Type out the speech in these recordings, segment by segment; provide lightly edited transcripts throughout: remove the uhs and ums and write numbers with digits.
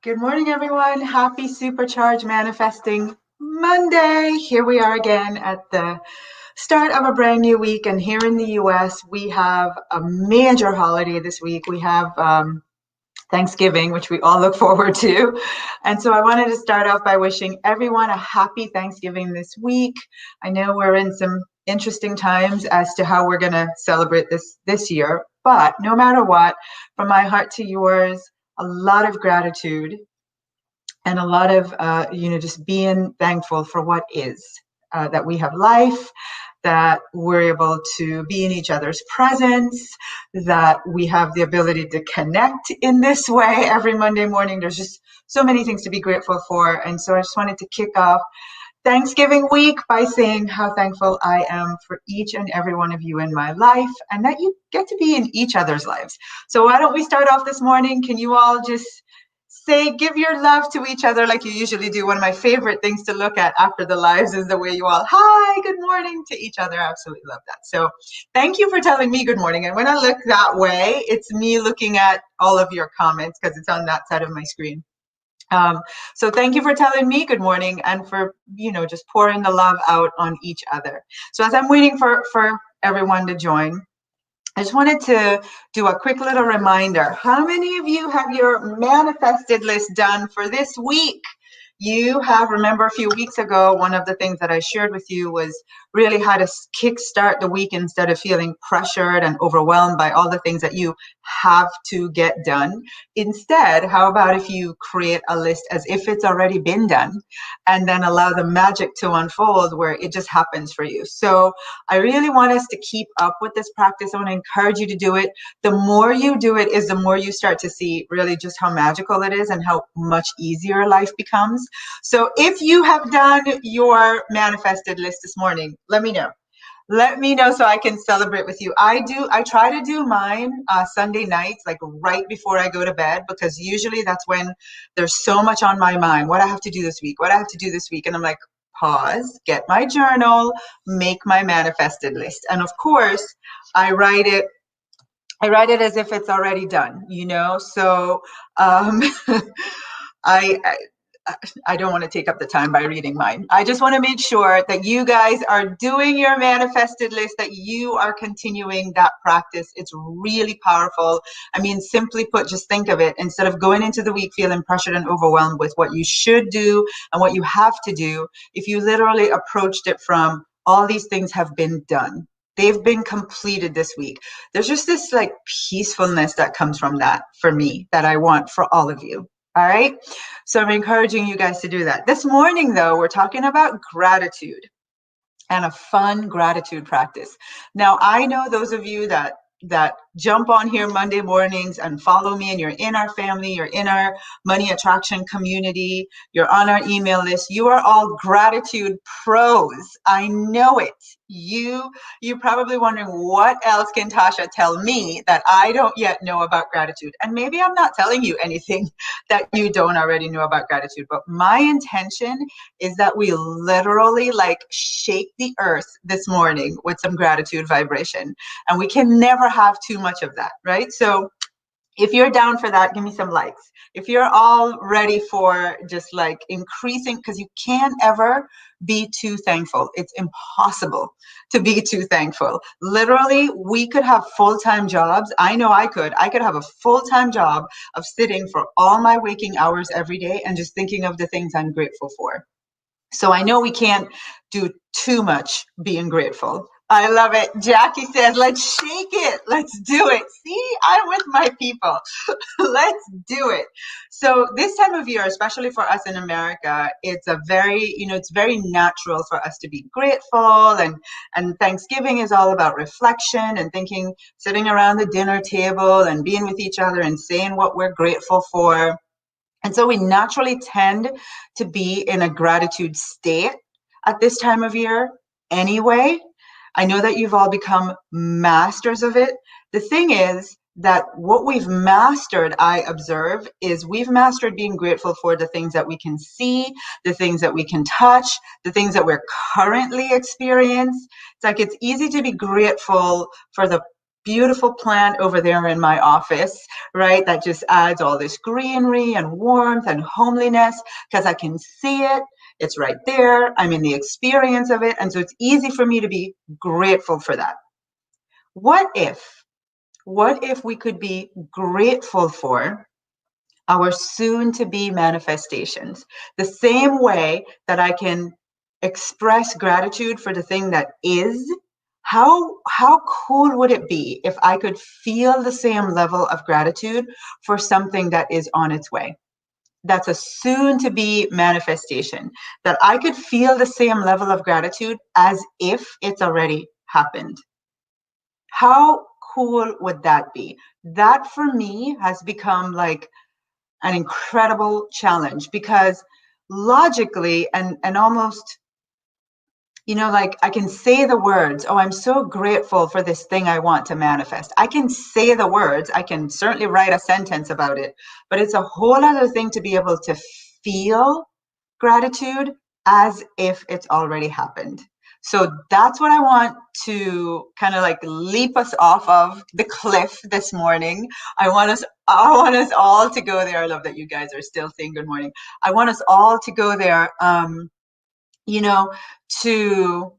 Good morning, everyone. Happy Supercharged Manifesting Monday. Here we are again at the start of a brand new week. And here in the US, we have a major holiday this week. We have Thanksgiving, which we all look forward to. And so I wanted to start off by wishing everyone a happy Thanksgiving this week. I know we're in some interesting times as to how we're going to celebrate this year, but no matter what, from my heart to yours, a lot of gratitude and a lot of just being thankful for what is, that we have life, that we're able to be in each other's presence, that we have the ability to connect in this way every Monday morning. There's just so many things to be grateful for. And so I just wanted to kick off Thanksgiving week by saying how thankful I am for each and every one of you in my life, and that you get to be in each other's lives. So why don't we start off this morning? Can you all just say, give your love to each other like you usually do? One of my favorite things to look at after the lives is the way you all, hi, good morning to each other. I absolutely love that. So thank you for telling me good morning. And when I look that way, it's me looking at all of your comments because it's on that side of my screen. So thank you for telling me good morning and for, just pouring the love out on each other. So as I'm waiting for everyone to join, I just wanted to do a quick little reminder. How many of you have your manifested list done for this week? You have, remember a few weeks ago, one of the things that I shared with you was really how to kickstart the week instead of feeling pressured and overwhelmed by all the things that you have to get done. Instead, how about if you create a list as if it's already been done and then allow the magic to unfold where it just happens for you. So I really want us to keep up with this practice. I want to encourage you to do it. The more you do it is the more you start to see really just how magical it is and how much easier life becomes. So if you have done your manifested list this morning, let me know. Let me know so I can celebrate with you. I try to do mine Sunday nights, like right before I go to bed, because usually that's when there's so much on my mind. What I have to do this week, what I have to do this week. And I'm like, pause, get my journal, make my manifested list. And of course, I write it as if it's already done, So I I don't want to take up the time by reading mine. I just want to make sure that you guys are doing your manifested list, that you are continuing that practice. It's really powerful. I mean, simply put, just think of it. Instead of going into the week feeling pressured and overwhelmed with what you should do and what you have to do, if you literally approached it from all these things have been done. They've been completed this week. There's just this like peacefulness that comes from that for me that I want for all of you. All right. So I'm encouraging you guys to do that. This morning, though, we're talking about gratitude and a fun gratitude practice. Now, I know those of you that jump on here Monday mornings and follow me, and you're in our family, you're in our money attraction community, you're on our email list. You are all gratitude pros. I know it. You're probably wondering, what else can Tasha tell me that I don't yet know about gratitude? And maybe I'm not telling you anything that you don't already know about gratitude, but my intention is that we literally like shake the earth this morning with some gratitude vibration. And we can never have too much of that, right? So if you're down for that, give me some likes. If you're all ready for just like increasing, because you can't ever be too thankful. It's impossible to be too thankful. Literally, we could have full-time jobs. I know I could. I could have a full-time job of sitting for all my waking hours every day and just thinking of the things I'm grateful for. So I know we can't do too much being grateful. I love it. Jackie says, let's shake it. Let's do it. See, I'm with my people. Let's do it. So this time of year, especially for us in America, it's a very, it's very natural for us to be grateful. And Thanksgiving is all about reflection and thinking, sitting around the dinner table and being with each other and saying what we're grateful for. And so we naturally tend to be in a gratitude state at this time of year anyway. I know that you've all become masters of it. The thing is that what we've mastered, I observe, is we've mastered being grateful for the things that we can see, the things that we can touch, the things that we're currently experiencing. It's like it's easy to be grateful for the beautiful plant over there in my office, right? That just adds all this greenery and warmth and homeliness because I can see it. It's right there. I'm in the experience of it. And so it's easy for me to be grateful for that. What if we could be grateful for our soon to be manifestations? The same way that I can express gratitude for the thing that is, how cool would it be if I could feel the same level of gratitude for something that is on its way? That's a soon to be manifestation, that I could feel the same level of gratitude as if it's already happened. How cool would that be? That for me has become like an incredible challenge because logically and almost, like I can say the words, oh, I'm so grateful for this thing I want to manifest. I can say the words, I can certainly write a sentence about it, but it's a whole other thing to be able to feel gratitude as if it's already happened. So that's what I want to kind of like leap us off of the cliff this morning. I want us all to go there. I love that you guys are still saying good morning. I want us all to go there, you know, to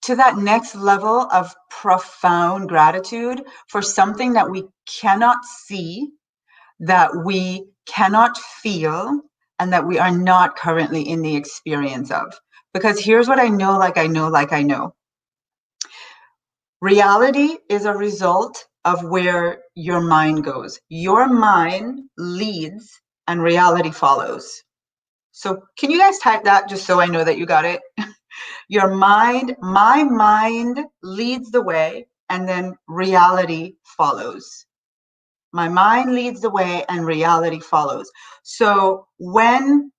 that next level of profound gratitude for something that we cannot see, that we cannot feel, and that we are not currently in the experience of. Because here's what I know, like I know, like I know. Reality is a result of where your mind goes. Your mind leads and reality follows. So can you guys type that just so I know that you got it? Your mind, my mind leads the way, and then reality follows. My mind leads the way and reality follows. So when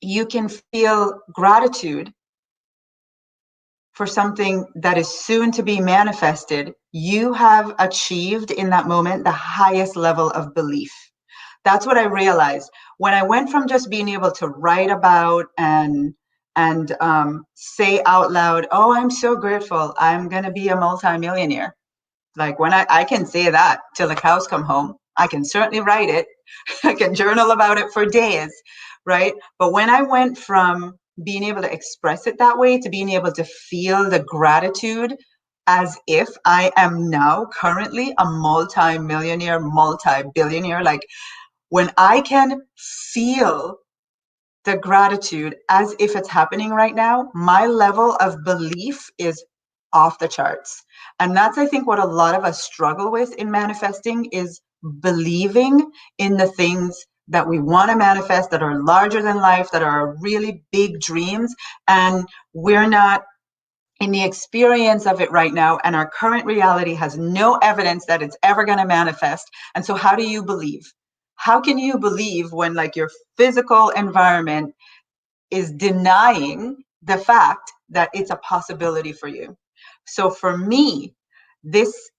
you can feel gratitude for something that is soon to be manifested, you have achieved in that moment the highest level of belief. That's what I realized when I went from just being able to write about and say out loud, oh, I'm so grateful, I'm going to be a multimillionaire. Like when I can say that till the cows come home. I can certainly write it. I can journal about it for days, right? But when I went from being able to express it that way to being able to feel the gratitude as if I am now currently a multi-millionaire, multi-billionaire, like when I can feel the gratitude as if it's happening right now, my level of belief is off the charts. And that's, I think, what a lot of us struggle with in manifesting is believing in the things that we want to manifest that are larger than life, that are really big dreams. And we're not in the experience of it right now. And our current reality has no evidence that it's ever going to manifest. And so how do you believe? How can you believe when like your physical environment is denying the fact that it's a possibility for you? So for me, this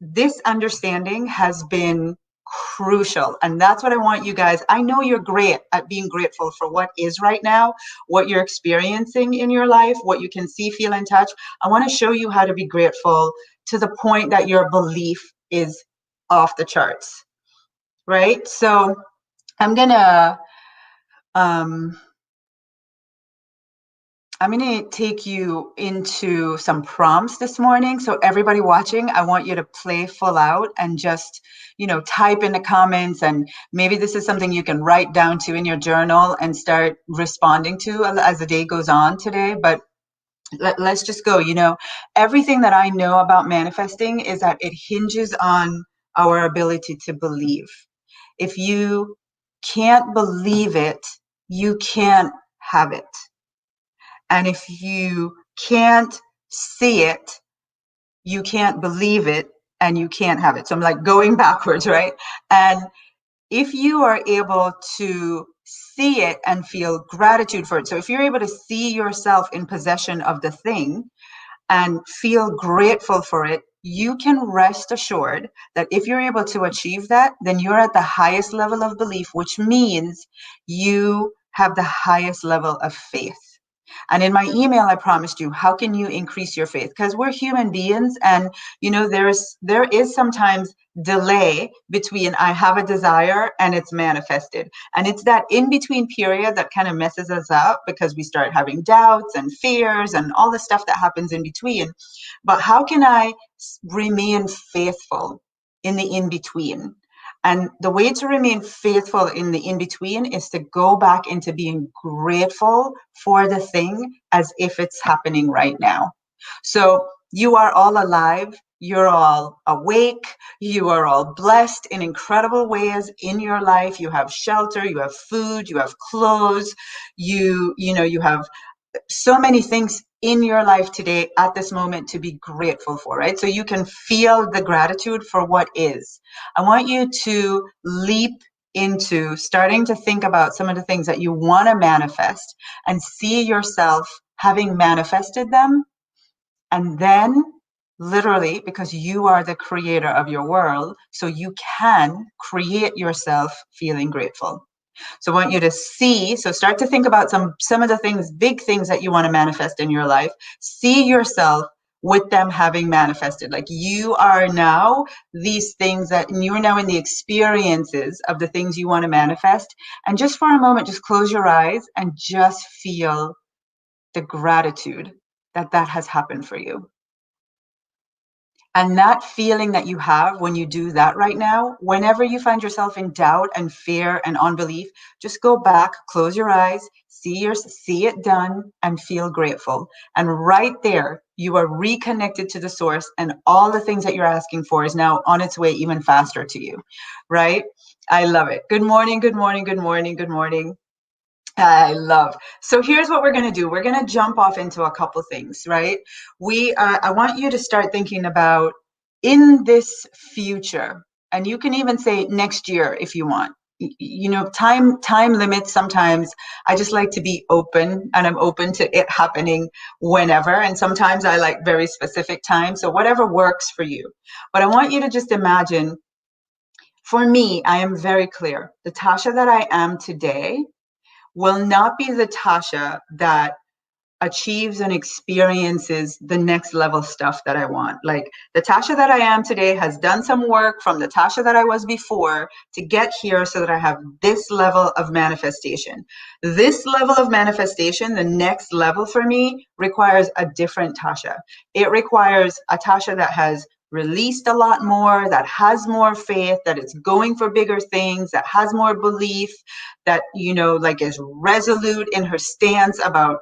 understanding has been crucial, and that's what I want you guys. I know you're great at being grateful for what is right now, what you're experiencing in your life, what you can see, feel, and touch. I want to show you how to be grateful to the point that your belief is off the charts, right? So I'm gonna take you into some prompts this morning. So everybody watching, I want you to play full out and just, type in the comments, and maybe this is something you can write down to in your journal and start responding to as the day goes on today. But let's just go. Everything that I know about manifesting is that it hinges on our ability to believe. If you can't believe it, you can't have it. And if you can't see it, you can't believe it, and you can't have it. So I'm like going backwards, right? And if you are able to see it and feel gratitude for it, so if you're able to see yourself in possession of the thing and feel grateful for it, you can rest assured that if you're able to achieve that, then you're at the highest level of belief, which means you have the highest level of faith. And in my email, I promised you, how can you increase your faith? Because we're human beings, and there is sometimes delay between I have a desire and it's manifested. And it's that in between period that kind of messes us up, because we start having doubts and fears and all the stuff that happens in between. But how can I remain faithful in the in between? And the way to remain faithful in the in between is to go back into being grateful for the thing as if it's happening right now. So you are all alive. You're all awake. You are all blessed in incredible ways in your life. You have shelter, you have food, you have clothes, you have so many things in your life today at this moment to be grateful for, right? So you can feel the gratitude for what is. I want you to leap into starting to think about some of the things that you want to manifest and see yourself having manifested them. And then literally, because you are the creator of your world, so you can create yourself feeling grateful. So I want you to start to think about some of the things, big things that you want to manifest in your life. See yourself with them having manifested. Like you are now these things that you are now in the experiences of the things you want to manifest. And just for a moment, just close your eyes and just feel the gratitude that that has happened for you. And that feeling that you have when you do that right now, whenever you find yourself in doubt and fear and unbelief, just go back, close your eyes, see it done, and feel grateful. And right there, you are reconnected to the source, and all the things that you're asking for is now on its way even faster to you, right? I love it. Good morning, good morning, good morning, good morning. I love. So here's what we're going to do. We're going to jump off into a couple things, right? I want you to start thinking about in this future, and you can even say next year if you want. Time limits. Sometimes I just like to be open, and I'm open to it happening whenever. And sometimes I like very specific time. So whatever works for you. But I want you to just imagine, for me, I am very clear. The Tasha that I am today will not be the Tasha that achieves and experiences the next level stuff that I want. Like the Tasha that I am today has done some work from the Tasha that I was before to get here so that I have this level of manifestation. This level of manifestation, the next level for me, requires a different Tasha. It requires a Tasha that has released a lot more, that has more faith, that is going for bigger things, that has more belief, that, like is resolute in her stance about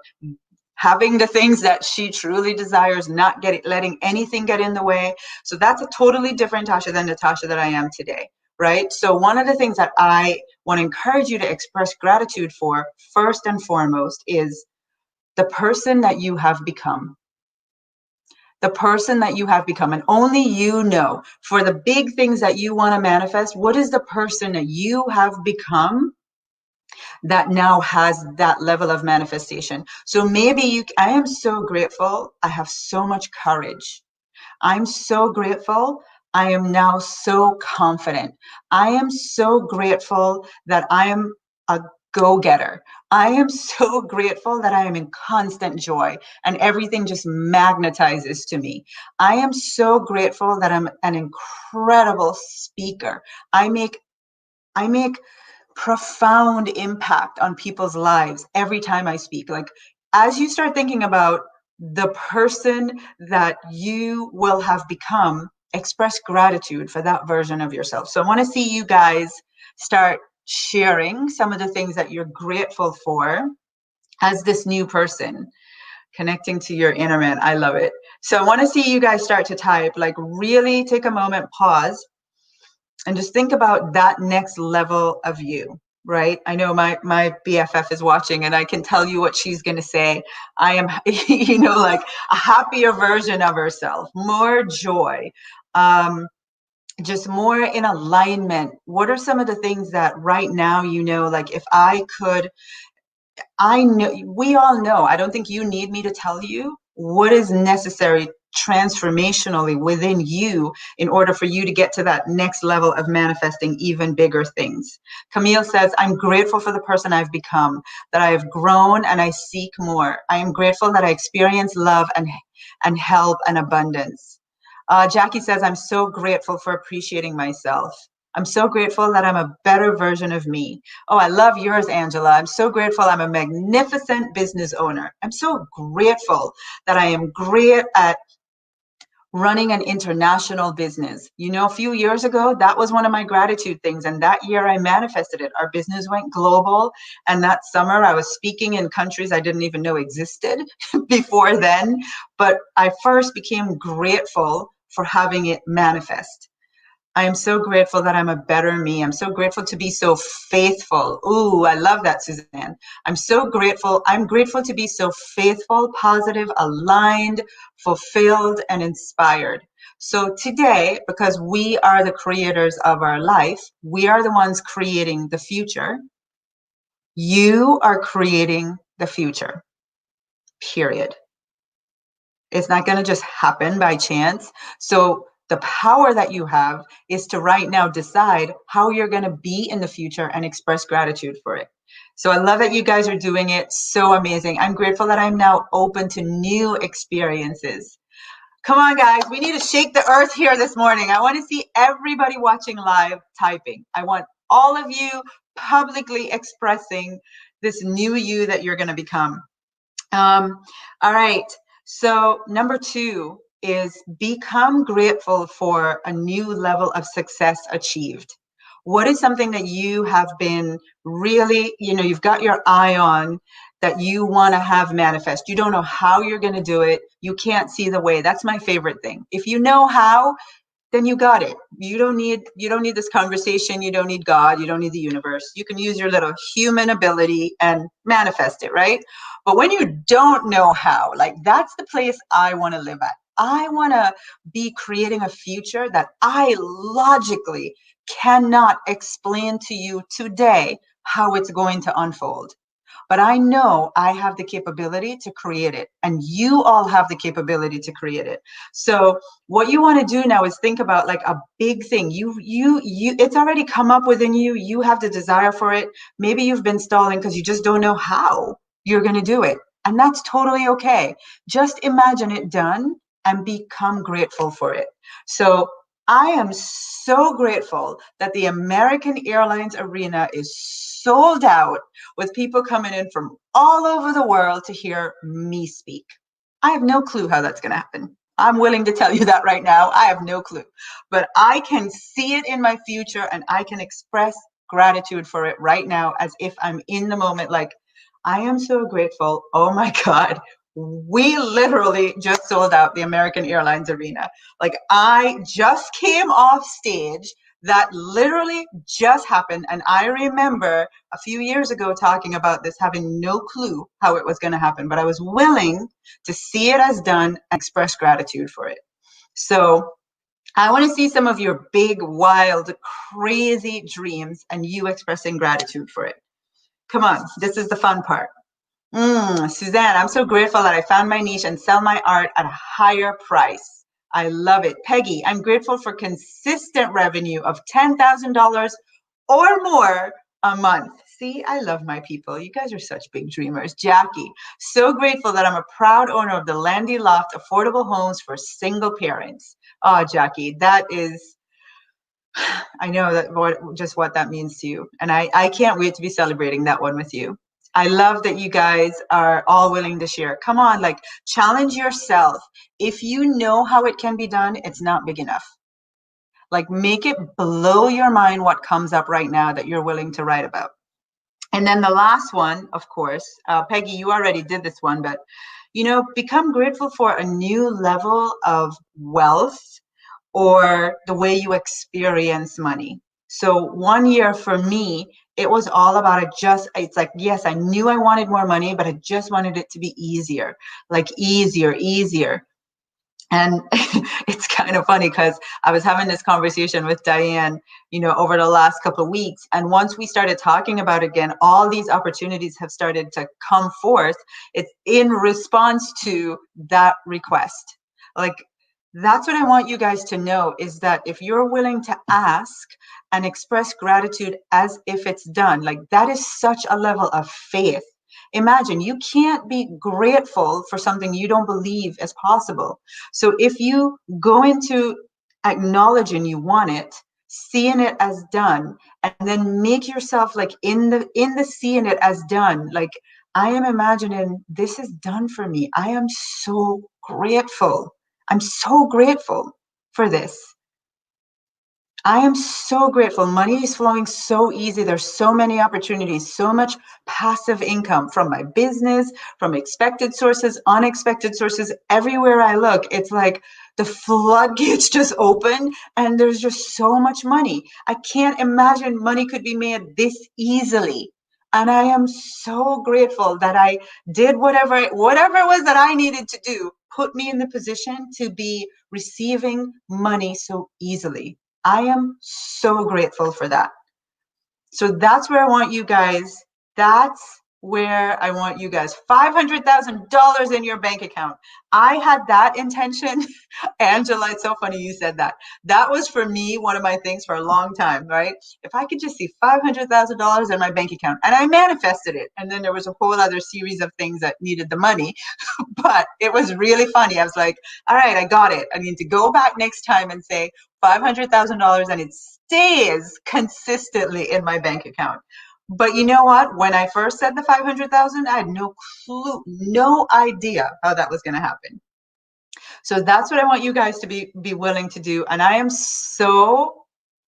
having the things that she truly desires, not letting anything get in the way. So that's a totally different Tasha than the Tasha that I am today, right? So one of the things that I want to encourage you to express gratitude for, first and foremost, is the person that you have become. The person that you have become, and only you know, for the big things that you want to manifest, what is the person that you have become that now has that level of manifestation? So maybe I am so grateful. I have so much courage. I'm so grateful. I am now so confident. I am so grateful that I am a go-getter. I am so grateful that I am in constant joy and everything just magnetizes to me. I am so grateful that I'm an incredible speaker. I make profound impact on people's lives every time I speak. Like, as you start thinking about the person that you will have become, express gratitude for that version of yourself. So I want to see you guys start sharing some of the things that you're grateful for as this new person, connecting to your inner man. I love it. So I want to see you guys start to type, like really take a moment, pause, and just think about that next level of you, right? I know my BFF is watching, and I can tell you what she's going to say. I am, like a happier version of herself, more joy, just more in alignment. What are some of the things that right now, like if I could, I know, we all know, I don't think you need me to tell you what is necessary transformationally within you in order for you to get to that next level of manifesting even bigger things. Camille says, I'm grateful for the person I've become, that I have grown and I seek more. I am grateful that I experience love and help and abundance. Jackie says, I'm so grateful for appreciating myself. I'm so grateful that I'm a better version of me. Oh, I love yours, Angela. I'm so grateful I'm a magnificent business owner. I'm so grateful that I am great at running an international business. You know, a few years ago, that was one of my gratitude things. And that year I manifested it. Our business went global. And that summer I was speaking in countries I didn't even know existed before then. But I first became grateful for having it manifest. I am so grateful that I'm a better me. I'm so grateful to be so faithful. Ooh, I love that, Suzanne. I'm so grateful. I'm grateful to be so faithful, positive, aligned, fulfilled, and inspired. So today, because we are the creators of our life, we are the ones creating the future. You are creating the future, period. It's not going to just happen by chance. So the power that you have is to right now decide how you're going to be in the future and express gratitude for it. So I love that you guys are doing it. So amazing. I'm grateful that I'm now open to new experiences. Come on, guys. We need to shake the earth here this morning. I want to see everybody watching live typing. I want all of you publicly expressing this new you that you're going to become. All right. So number 2 is become grateful for a new level of success achieved. What is something that you have been really, you've got your eye on that you want to have manifest? You don't know how you're going to do it. You can't see the way. That's my favorite thing. If you know how, then you got it. You don't need this conversation. You don't need God. You don't need the universe. You can use your little human ability and manifest it, right? But when you don't know how, like that's the place I want to live at. I want to be creating a future that I logically cannot explain to you today how it's going to unfold. But I know I have the capability to create it, and you all have the capability to create it. So what you want to do now is think about like a big thing. It's already come up within you. You have the desire for it. Maybe you've been stalling because you just don't know how you're going to do it. And that's totally okay. Just imagine it done and become grateful for it. So I am so grateful that the American Airlines arena is sold out with people coming in from all over the world to hear me speak. I have no clue how that's going to happen. I'm willing to tell you that right now. I have no clue. But I can see it in my future and I can express gratitude for it right now as if I'm in the moment. Like, I am so grateful. Oh my God. We literally just sold out the American Airlines arena. Like, I just came off stage. That literally just happened. And I remember a few years ago talking about this, having no clue how it was going to happen, but I was willing to see it as done and express gratitude for it. So I want to see some of your big, wild, crazy dreams and you expressing gratitude for it. Come on, this is the fun part. Suzanne, I'm so grateful that I found my niche and sell my art at a higher price. I love it. Peggy, I'm grateful for consistent revenue of $10,000 or more a month. See, I love my people. You guys are such big dreamers. Jackie, so grateful that I'm a proud owner of the Landy Loft Affordable Homes for Single Parents. Oh, Jackie, that is, I know that just what that means to you. And I can't wait to be celebrating that one with you. I love that you guys are all willing to share. Come on, like challenge yourself. If you know how it can be done, it's not big enough. Like make it blow your mind what comes up right now that you're willing to write about. And then the last one, of course, Peggy, you already did this one, but become grateful for a new level of wealth or the way you experience money. So 1 year for me, it was all about it's like, yes, I knew I wanted more money, but I just wanted it to be easier, like easier. And it's kind of funny because I was having this conversation with Diane, over the last couple of weeks. And once we started talking about it again, all these opportunities have started to come forth. It's in response to that request. Like, that's what I want you guys to know, is that if you're willing to ask and express gratitude as if it's done, like, that is such a level of faith. Imagine, you can't be grateful for something you don't believe is possible. So if you go into acknowledging you want it, seeing it as done, and then make yourself like in the seeing it as done, like, I am imagining this is done for me. I am so grateful. I'm so grateful for this. I am so grateful. Money is flowing so easy. There's so many opportunities, so much passive income from my business, from expected sources, unexpected sources. Everywhere I look, it's like the floodgates just open and there's just so much money. I can't imagine money could be made this easily. And I am so grateful that I did whatever it was that I needed to do, put me in the position to be receiving money so easily. I am so grateful for that. So that's where I want you guys. That's where I want you guys. $500,000 in your bank account. I had that intention. Angela, it's so funny you said that. That was for me one of my things for a long time, right? If I could just see $500,000 in my bank account, and I manifested it. And then there was a whole other series of things that needed the money, but it was really funny. I was like, all right, I got it. I need to go back next time and say $500,000 and it stays consistently in my bank account. But you know what? When I first said the 500,000, I had no clue, no idea how that was going to happen. So that's what I want you guys to be willing to do. And I am so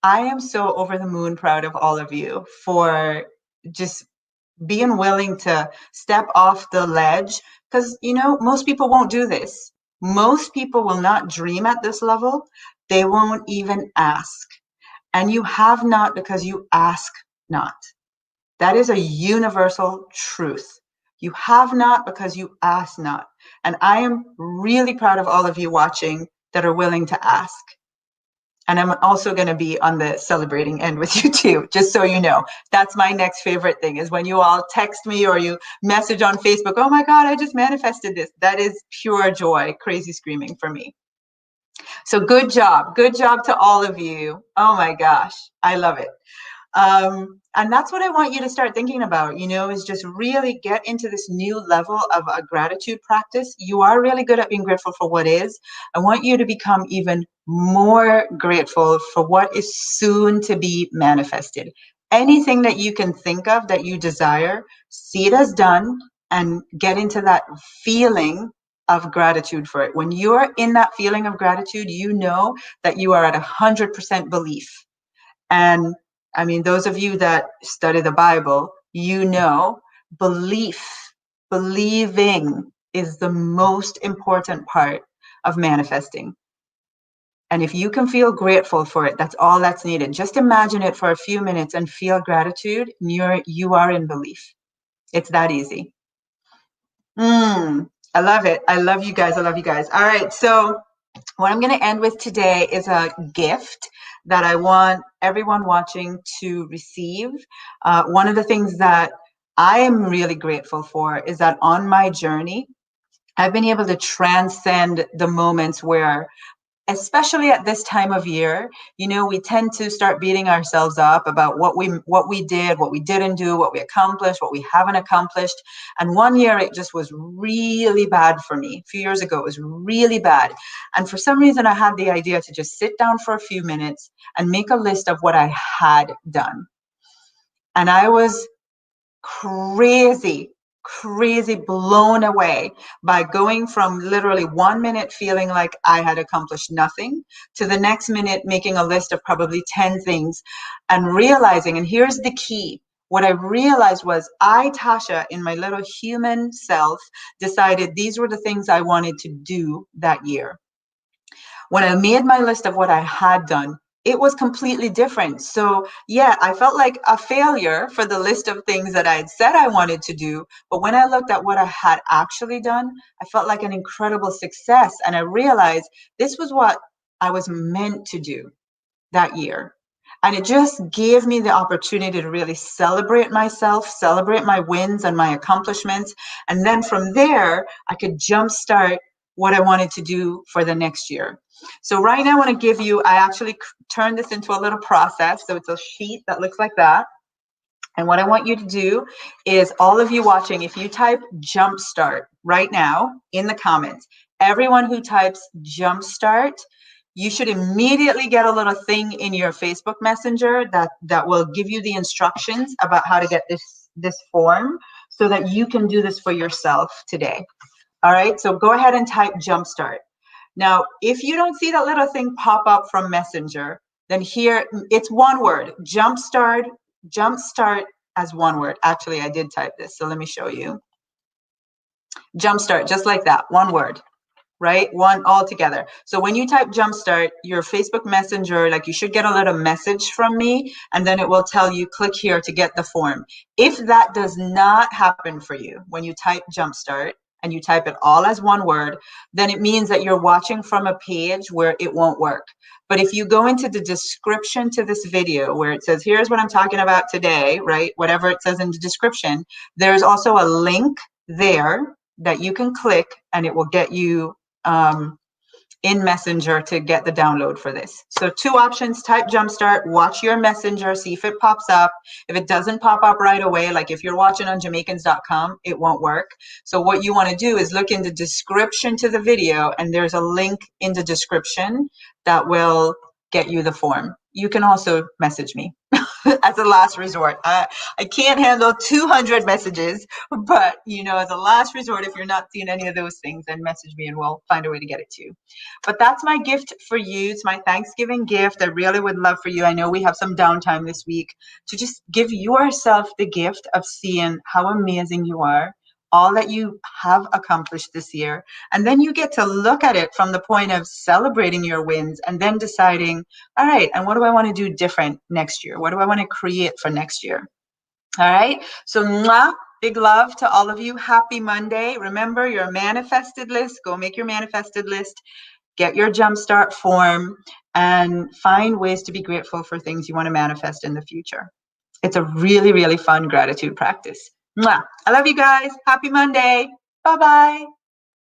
over the moon proud of all of you for just being willing to step off the ledge, because most people won't do this. Most people will not dream at this level. They won't even ask. And you have not because you ask not. That is a universal truth. You have not because you ask not. And I am really proud of all of you watching that are willing to ask. And I'm also going to be on the celebrating end with you too, just so you know. That's my next favorite thing, is when you all text me or you message on Facebook, oh my God, I just manifested this. That is pure joy, crazy screaming for me. So good job. Good job to all of you. Oh my gosh, I love it. And that's what I want you to start thinking about, is just really get into this new level of a gratitude practice. You are really good at being grateful for what is. I want you to become even more grateful for what is soon to be manifested. Anything that you can think of that you desire, see it as done and get into that feeling of gratitude for it. When you're in that feeling of gratitude, you know that you are at 100% belief. And I mean, those of you that study the Bible, believing is the most important part of manifesting. And if you can feel grateful for it, that's all that's needed. Just imagine it for a few minutes and feel gratitude, and you are in belief. It's that easy. I love it. I love you guys. I love you guys. All right. So what I'm going to end with today is a gift that I want everyone watching to receive. One of the things that I am really grateful for is that on my journey, I've been able to transcend the moments where, especially at this time of year, we tend to start beating ourselves up about what we did, what we didn't do, what we accomplished, what we haven't accomplished. And one year it just was really bad for me. A few years ago, it was really bad. And for some reason, I had the idea to just sit down for a few minutes and make a list of what I had done. And I was crazy blown away by going from literally 1 minute feeling like I had accomplished nothing to the next minute making a list of probably 10 things and realizing, and here's the key, what I realized was Tasha, in my little human self, decided these were the things I wanted to do that year. When I made my list of what I had done, it was completely different. So yeah, I felt like a failure for the list of things that I had said I wanted to do. But when I looked at what I had actually done, I felt like an incredible success. And I realized this was what I was meant to do that year. And it just gave me the opportunity to really celebrate myself, celebrate my wins and my accomplishments. And then from there, I could jumpstart what I wanted to do for the next year. So right now I want to give you, I actually turned this into a little process. So it's a sheet that looks like that. And what I want you to do is, all of you watching, if you type jumpstart right now in the comments, everyone who types jumpstart, you should immediately get a little thing in your Facebook Messenger that will give you the instructions about how to get this form so that you can do this for yourself today. All right, so go ahead and type jumpstart. Now, if you don't see that little thing pop up from Messenger, then here, it's one word, jumpstart as one word. Actually, I did type this, so let me show you. Jumpstart, just like that, one word, right? One all together. So when you type jumpstart, your Facebook Messenger, like, you should get a little message from me, and then it will tell you, click here to get the form. If that does not happen for you, when you type jumpstart, and you type it all as one word, then it means that you're watching from a page where it won't work. But if you go into the description to this video where it says, here's what I'm talking about today, right? Whatever it says in the description, there's also a link there that you can click, and it will get you in Messenger to get the download for this. So two options: type jumpstart, watch your Messenger, see if it pops up. If it doesn't pop up right away, like if you're watching on Jamaicans.com, it won't work. So what you want to do is look in the description to the video, and there's a link in the description that will get you the form. You can also message me as a last resort. I can't handle 200 messages, but as a last resort, if you're not seeing any of those things, then message me and we'll find a way to get it to you. But that's my gift for you. It's my Thanksgiving gift. I really would love for you. I know we have some downtime this week, to just give yourself the gift of seeing how amazing you are, all that you have accomplished this year. And then you get to look at it from the point of celebrating your wins and then deciding, all right, and what do I want to do different next year? What do I want to create for next year? All right. So mwah, big love to all of you. Happy Monday. Remember your manifested list. Go make your manifested list. Get your jumpstart form and find ways to be grateful for things you want to manifest in the future. It's a really, really fun gratitude practice. Mwah. I love you guys. Happy Monday. Bye-bye.